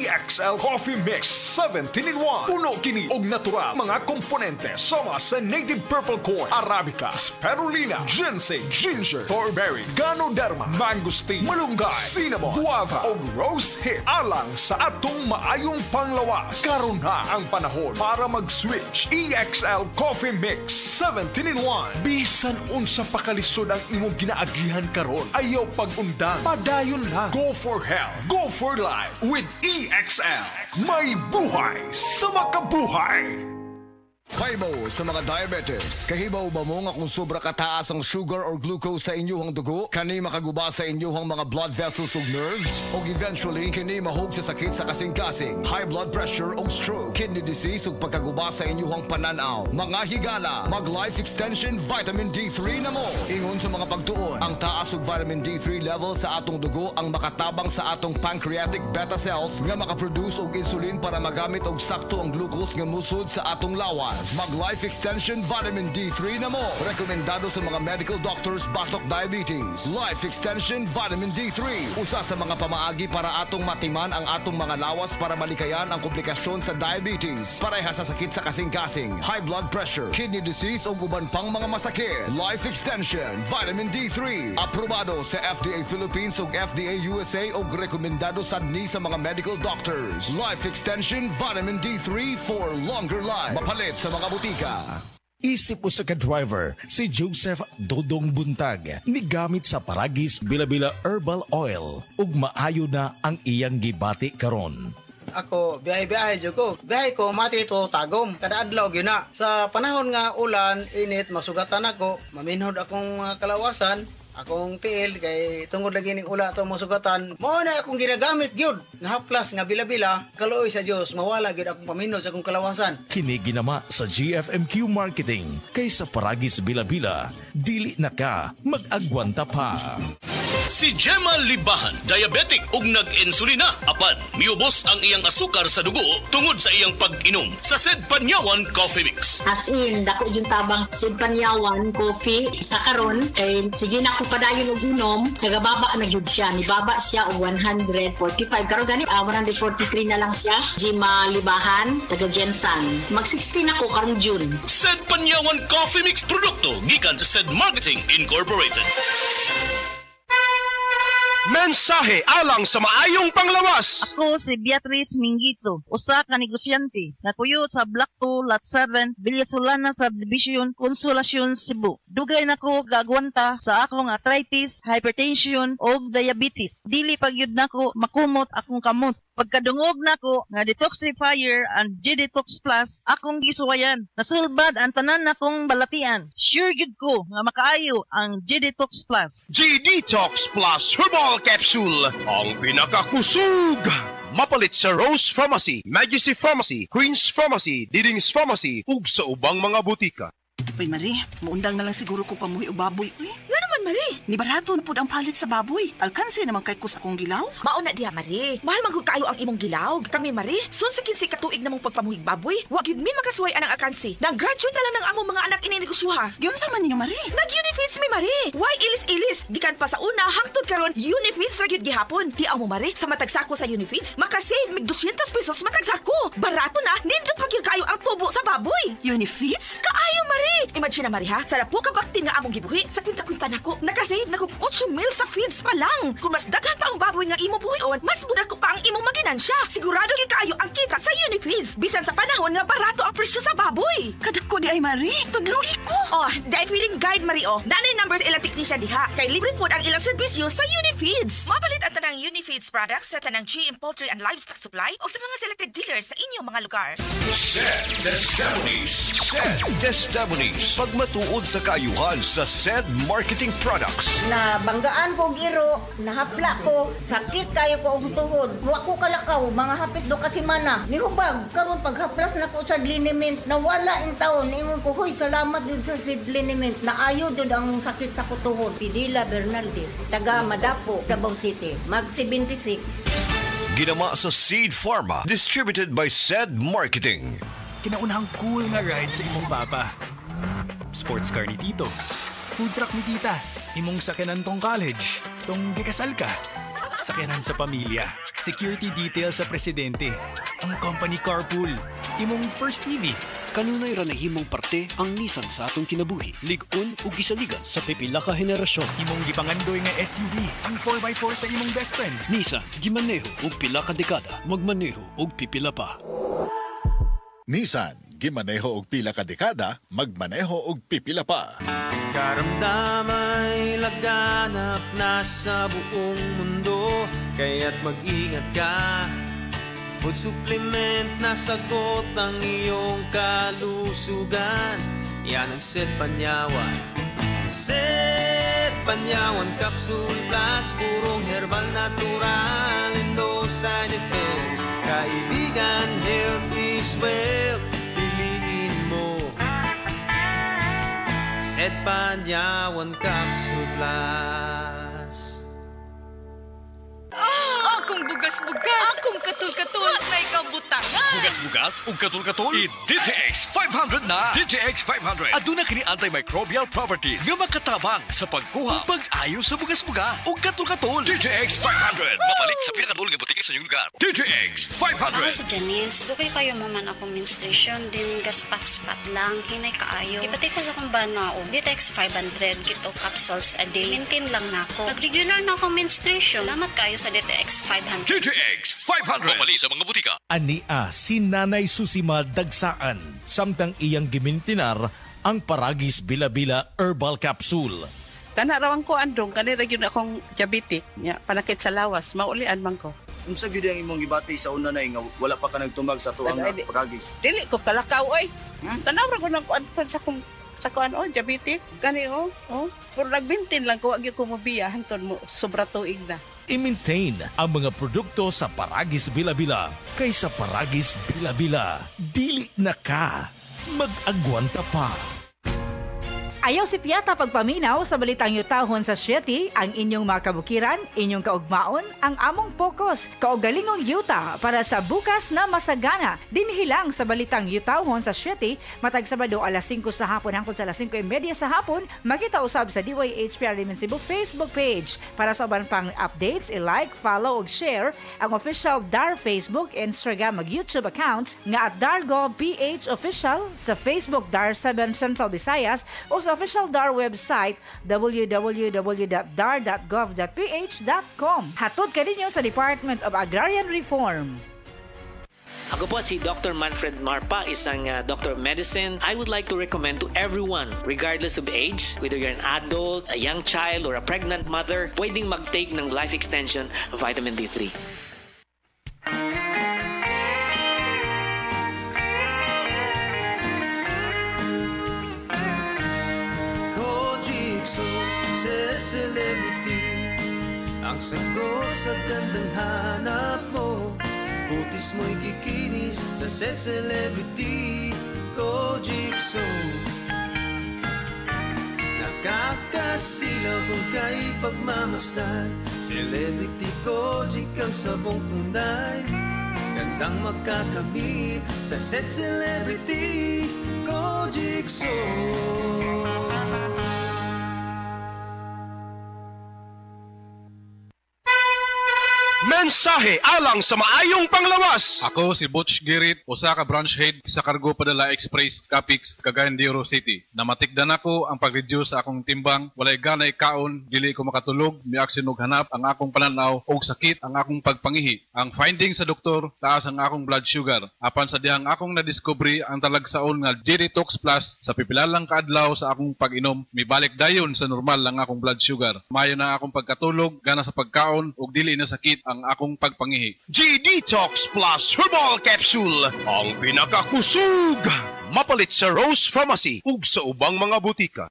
EXL Coffee Mix 17-in-1. Puno kini og natural mga komponente sama sa native purple corn, arabica, spirulina, ginseng, ginger, thornberry, ganoderma, mangosteen, malunggay, cinnamon, guava o rose hip alang sa atong maayong panglawas. Karon na ang panahon para mag-switch. EXL Coffee Mix 17-in-1. Bisan unsa pakalisod ang imong ginaagihan karon, ayaw pag-undang, padayon lang. Go for health, go for life with EXL. May buhay sa makabuhay. Hibaw sa mga diabetes. Kahibaw ba mo nga kung sobra kataas ang sugar or glucose sa inyong dugo? Kani makaguba sa inyong mga blood vessels ug nerves? O eventually, kini mahog sa sakit sa kasing-kasing, high blood pressure o stroke, kidney disease ug pagkaguba sa inyong pananaw. Mga higala, mag-life extension vitamin D3 na mo. Ingon sa mga pagtuon, ang taas ug vitamin D3 level sa atong dugo ang makatabang sa atong pancreatic beta cells nga makaproduce og insulin para magamit og sakto ang glucose nga musod sa atong lawas. Mag-life extension vitamin D3 na mo. Rekomendado sa mga medical doctors batok diabetes. Life extension vitamin D3. Usa sa mga pamaagi para atong matiman ang atong mga lawas para malikayan ang komplikasyon sa diabetes. Pareha sa sakit sa kasing-kasing, high blood pressure, kidney disease o uban pang mga masakit. Life extension vitamin D3. Aprobado sa FDA Philippines o FDA USA o rekomendado sad ni sa mga medical doctors. Life extension vitamin D3 for longer life. Mapalit sa mga butika. Isip mo sa ka-driver, si Joseph Dodong Buntag, nigamit sa Paragis Bila-Bila Herbal Oil, ug maayo na ang iyang gibati karon. Ako, biyahe-biyahe dyan ko. Biyahe ko, mati ito tagom. Kada adlaw yun na. Sa panahon nga ulan, init, masugatan ako. Maminhod akong kalawasan. Akong tiil, kay tungod lagi ning ula ito masugatan. Mao na akong ginagamit yun. Nga haplas, nga bila-bila. Kaluoy sa Diyos, mawala yun akong paminhod sa akong kalawasan. Kini ginama sa GFMQ Marketing. Kaysa Paragis Bila-Bila, dili na ka mag-agwanta pa. Si Gemma Libahan, diabetic ug nag-insulina. Apan, miubos ang iyang asukar sa dugo tungod sa iyang pag-inom sa Sed Panyawan Coffee Mix. As in, dako yung tabang Sed Panyawan Coffee sa karon. Kay sige na ko padayon og inom, nagababa na gyud siya. Nibaba siya og 145. Karon gani 143 na lang siya. Gemma Libahan, taga Jensan. Mag-16 ako karong June. Sed Panyawan Coffee Mix produkto gikan sa Sed Marketing Incorporated. Mensahe alang sa maayong panglawas. Ako si Beatrice Mingito, usa ka negosyante na kuyo sa Block 2, Lot 7, Villasolana Subdivision, Consolacion, Cebu. Dugay nako gagwanta sa akong arthritis, hypertension o diabetes. Dili pagyud nako makumot akong kamot. Pagkadungog nako nga detoxifier and G-Detox Plus akong gisuwayan. Nasulbad ang tanan nakong balatian. Sure gid ko nga makaayo ang G-Detox Plus. G-Detox Plus Herbal Capsule, ang pinakakusog. Mapalit sa Rose Pharmacy, Majesty Pharmacy, Queen's Pharmacy, Diding's Pharmacy, ug sa ubang mga butika. Uy, Marie, maundang na lang siguro ko pamuhi o baboy. Uy, nga naman, Marie. Ni barato na po ang palit sa baboy. Alkansi naman kay kus akong gilaw. Mauna diha, Marie. Mahal magod kayo ang imong gilaw. Kami, Marie, sunsikin si katuig namong pagpamuhig baboy. Wag yun mi makasuway anang alkansi. Nag-graduate na lang ng among mga anak ininegosyoha. Yun sa man ninyo, Marie. Nag-Unifeeds mi, Marie. Why ilis-ilis? Gikan pa sa una, hangtod karon Unifeeds ra gyud gihapon. Tiaw mo, Marie, sa matagsako sa Unifeeds, makasave mig 200 pesos matagsako. Barato na, nindot pa gyud kayo ang tubo sa baboy. Unifeeds? Kaayo, Marie. Imagine na, Marie, ha? Sa po kabaktin nga among gibuhi, sa kwinta-kwinta nako, nakasave na kog 8 mil sa feeds pa lang. Kung mas daghan pa ang baboy nga imo buhion, mas budak ko pa ang imong maginansya. Sigurado gyud kayo ang kita sa Unifeeds. Bisan sa panahon nga barato ang presyo sa baboy. Kadako di ay, Marie. Tudluhi ko. Oh, dahil feeling guide, Marie, oh. Nanay numbers ilang technician diha. Kay libre po ang ilang serbisyo sa Unifeeds. Mapalit ang tanang Unifeeds products sa tanang GM Poultry and Livestock Supply o sa mga selected dealers sa inyong mga lugar. Sed Testimonies. Pagmatuod sa kaayuhan sa Sed Marketing Products. Na banggaan ko giro, nahapla ko, sakit kayo ko ang tuhod. Wa ko kalakaw, mga hapit do kasi mana. Nihubag, karon paghaplas na ko sa liniment, nawala in taon. Ingon ko, huy, salamat din sa Sed liniment. Naayo din ang sakit sa kutuhod. Pidila Bernaldez, taga Madapo, Davao City, mag 76. Ginama sa Seed Pharma, distributed by Sed Marketing. Kinaunahang cool nga ride sa imong papa. Sports car ni Tito. Food truck ni Tita. Imong sakyanan tong college. Tong gikasal ka. sakyanan sa pamilya, security detail sa presidente, ang company carpool, imong first TV. Kanunay ra nahimong parte ang Nissan sa atong kinabuhi. Lig-on ug gisaligan sa pipila ka henerasyon. Imong gipangandoy nga SUV, ang 4x4 sa imong best friend. Nissan, gimaneho ug pila ka dekada, magmaneho ug pipila pa. Nissan, gimaneho og pila ka dekada, magmaneho og pipila pa. Karamdamay laganap na sa buong mundo, kaya't mag-ingat ka. Food supplement na sagot ang iyong kalusugan. Yan ang Set Panyawan. Set Panyawan Capsule Plus, purong herbal natural and no side effects. Kaibigan, health is wealth. Piliin mo Set Panyawan Capsule Plus. Akong bugas-bugas, akong katul-katul, na ikaw butangan. Bugas-bugas ug katul-katul, i-DTX 500 na. DTX 500 aduna kini antimicrobial properties nga makatabang sa pagkuha ug pag-ayo sa bugas-bugas ug katul-katul. DTX 500 mabalik sa pinakadulong nga butiki sa inyong lugar. DTX 500. Ako si Janice, dugay kayo man akong menstruation, din gaspat-spat lang, hinay kaayo. Ipatay ko sa akong bana o DTX 500 kito capsules a day. Maintain lang na ako. Nag-regular na akong menstruation. Salamat kayo sa DTX 500. DTX 500 mabalik sa mga butika. Ania si Nanay Susima Dagsaan, samtang iyang gimintinar ang Paragis Bila-Bila Herbal Capsule. Tanarawan ko andong, kanira yun akong diabetic, panakit sa lawas, maulian man ko. Unsa gyud ang imong gibati sa una na nga wala pa ka nagtumag sa tuang Paragis? Dili ko kalakaw oy. Tanawra ko nang kuan sa kuan diabetic, kani pero nagbintin lang ko wag ko mobiya hangtod mo sobra tuig na. I-maintain ang mga produkto sa Paragis Bila-Bila kaysa Paragis Bila-Bila. Dili na ka. Mag-agwanta pa. Ayaw si Piata pagpaminaw sa balitang yutahon sa Sieti, ang inyong mga kabukiran, inyong kaugmaon, ang among focus, kaugalingong yuta para sa bukas na masagana. Dinhilang sa balitang yutahon sa Sieti, matag Sabado alas 5 sa hapon hangtod sa alas 5:30 sa hapon, makita usab sa DYHPR Limen Cebu Facebook page. Para sa uban pang updates, i-like, follow ug share ang official DAR Facebook, Instagram ug YouTube accounts nga at DarGovPH Official sa Facebook DAR 7 Central Visayas o sa official DAR website www.dar.gov.ph.com. Hatod ka ninyo sa Department of Agrarian Reform. Ako po si Dr. Manfred Marpa, isang Dr. Medicine. I would like to recommend to everyone, regardless of age, whether you're an adult, a young child, or a pregnant mother, pwedeng mag-take ng Life Extension Vitamin D3. Celebrity, ang sagot sa gandang hanap mo. Kutis mo'y kikinis sa Set Celebrity Kojikso. Nakakasilaw kung kay pagmamasdan. Celebrity Kojik ang sabong tunay. Gandang magkakamit sa Set Celebrity Kojikso. Mensahe alang sa maayong panglawas. Ako si Butch Girit, usa ka branch head sa Cargo Padala Express Capix, Cagayan de Oro City. Namatikdan ako ang pag-reduce sa akong timbang, walay ganay kaon, dili ko makatulog, miaksin og hanap ang akong pananaw og sakit ang akong pagpangihi. Ang finding sa doktor, taas ang akong blood sugar. Apan sa dihang akong nadiscovery ang talagsaon nga G-Detox Plus sa pipilalang kaadlaw sa akong pag-inom, mibalik dayon sa normal ang akong blood sugar. Mayo na akong pagkatulog, gana sa pagkaon ug dili na sakit ang akong pagpangihi. G-Detox Plus Herbal Capsule, ang pinakakusog. Mapalit sa Rose Pharmacy ug sa ubang mga butika.